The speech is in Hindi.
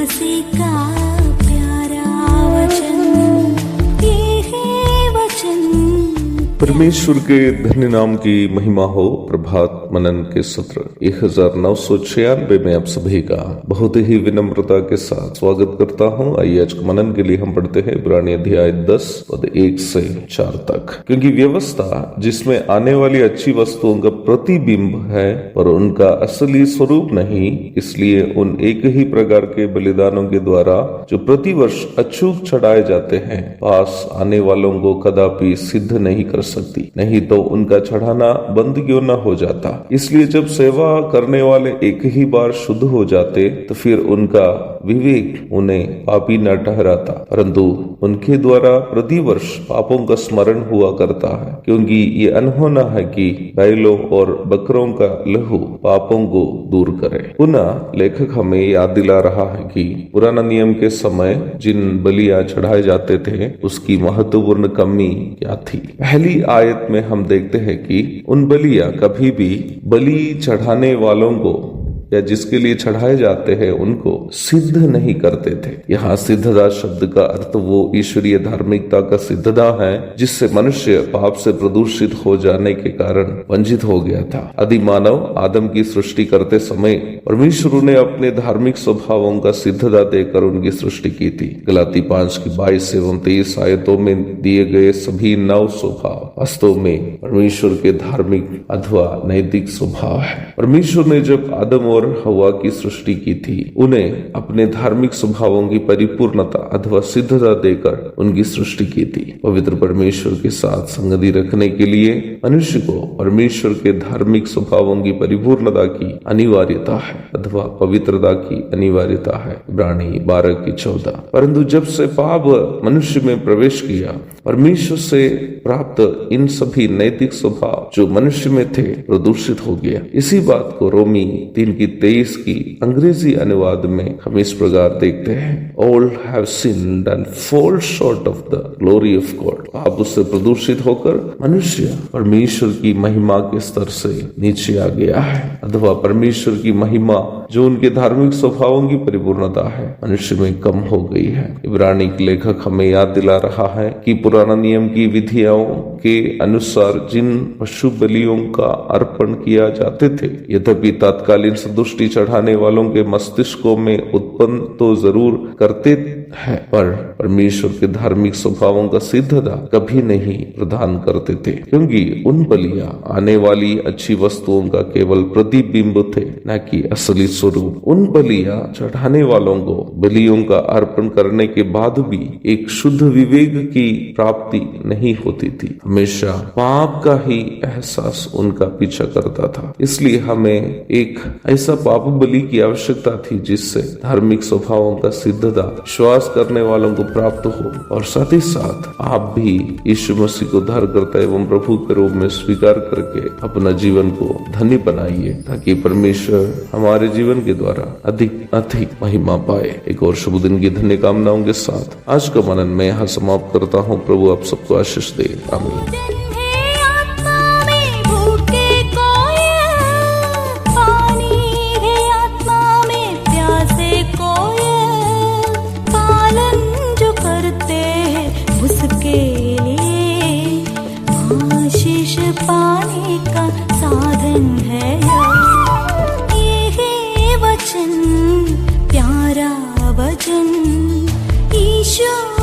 मसीह का प्यारा वचन, ये है वचन। परमेश्वर के धन्य नाम की महिमा हो। प्रभात मनन के सत्र 1996 में आप सभी का बहुत ही विनम्रता के साथ स्वागत करता हूं। आइए आज मनन के लिए हम पढ़ते हैं इब्रानी अध्याय 10 पद 1 से 4 तक। क्योंकि व्यवस्था जिसमें आने वाली अच्छी वस्तुओं का प्रतिबिंब है पर उनका असली स्वरूप नहीं, इसलिए उन एक ही प्रकार के बलिदानों के द्वारा जो प्रतिवर्ष अचूक चढ़ाए जाते हैं पास आने वालों को कदापि सिद्ध नहीं कर सकती, नहीं तो उनका चढ़ाना बंद क्यों न हो जाता। इसलिए जब सेवा करने वाले एक ही बार शुद्ध हो जाते तो फिर उनका विवेक उन्हें पापी न ठहराता, परंतु उनके द्वारा प्रतिवर्ष पापों का स्मरण हुआ करता है। क्योंकि ये अनहोना है कि बैलों और बकरों का लहू पापों को दूर करे। पुनः लेखक हमें याद दिला रहा है कि पुराना नियम के समय जिन बलियां चढ़ाए जाते थे उसकी महत्वपूर्ण कमी क्या थी। पहली आयत में हम देखते हैं कि उन बलियां कभी भी बलि चढ़ाने वालों को या जिसके लिए चढ़ाए जाते हैं उनको सिद्ध नहीं करते थे। यहाँ सिद्धता शब्द का अर्थ वो ईश्वरीय धार्मिकता का सिद्धता है जिससे मनुष्य पाप से प्रदूषित हो जाने के कारण वंचित हो गया था। आदि मानव आदम की सृष्टि करते समय परमेश्वर ने अपने धार्मिक स्वभावों का सिद्धता देकर उनकी सृष्टि की थी। गलाती 5 की 22 एवं 23 आयतों में दिए गए सभी 9 स्वभाव वास्तव में परमेश्वर के धार्मिक अथवा नैतिक स्वभाव है। परमेश्वर ने जब आदम और हवा की सृष्टि की थी उन्हें अपने धार्मिक स्वभावों की परिपूर्णता अथवा सिद्धता देकर उनकी सृष्टि की थी। पवित्र परमेश्वर के साथ संगति रखने के लिए मनुष्य को परमेश्वर के धार्मिक स्वभावों की परिपूर्णता की अनिवार्यता है अथवा पवित्रता की अनिवार्यता है। इब्रानी 12 की 14। परंतु जब से पाप मनुष्य में प्रवेश किया परमेश्वर से प्राप्त इन सभी नैतिक स्वभाव जो मनुष्य में थे प्रदूषित हो गया। इसी बात को रोमी 3 की 23 की अंग्रेजी अनुवाद में हम इस प्रकार देखते हैं, All have sinned and fall short of the glory of God। आप उससे प्रदूषित होकर मनुष्य परमेश्वर की महिमा के स्तर से नीचे आ गया है अथवा परमेश्वर की महिमा जो उनके धार्मिक स्वभावों की परिपूर्णता है मनुष्य में कम हो गई है। इब्रानी लेखक हमें याद दिला रहा है कि पुराना नियम की विधियों के अनुसार जिन पशु बलियों का अर्पण किया जाते थे यद्यपि तत्कालीन संतुष्टि चढ़ाने वालों के मस्तिष्कों में उत्पन्न तो जरूर करते हैं पर परमेश्वर के धार्मिक स्वभावों का सिद्धता कभी नहीं प्रदान करते थे, क्योंकि उन बलियां आने वाली अच्छी वस्तुओं का केवल प्रतिबिंब थे न कि असली स्वरूप। उन बलियां चढ़ाने वालों को बलियों का अर्पण करने के बाद भी एक शुद्ध विवेक की प्राप्ति नहीं होती थी। हमेशा पाप का ही एहसास उनका पीछा करता था। इसलिए हमें एक ऐसा पाप बलि की आवश्यकता थी जिससे धार्मिक स्वभावों का सिद्धता विश्वास करने वालों को प्राप्त हो और साथ ही साथ आप भी यीशु मसीह को उद्धारकर्ता एवं प्रभु के रूप में स्वीकार करके अपना जीवन को धन्य बनाइए ताकि परमेश्वर हमारे जीवन के द्वारा अधिक महिमा पाए। एक और शुभ दिन की धन्य कामनाओं के साथ आज का मनन मैं यहाँ समाप्त करता हूँ। प्रभु आप सबको आशीष दे। आमीन। पाने का साधन है ये है वचन, प्यारा वचन ईश्वर।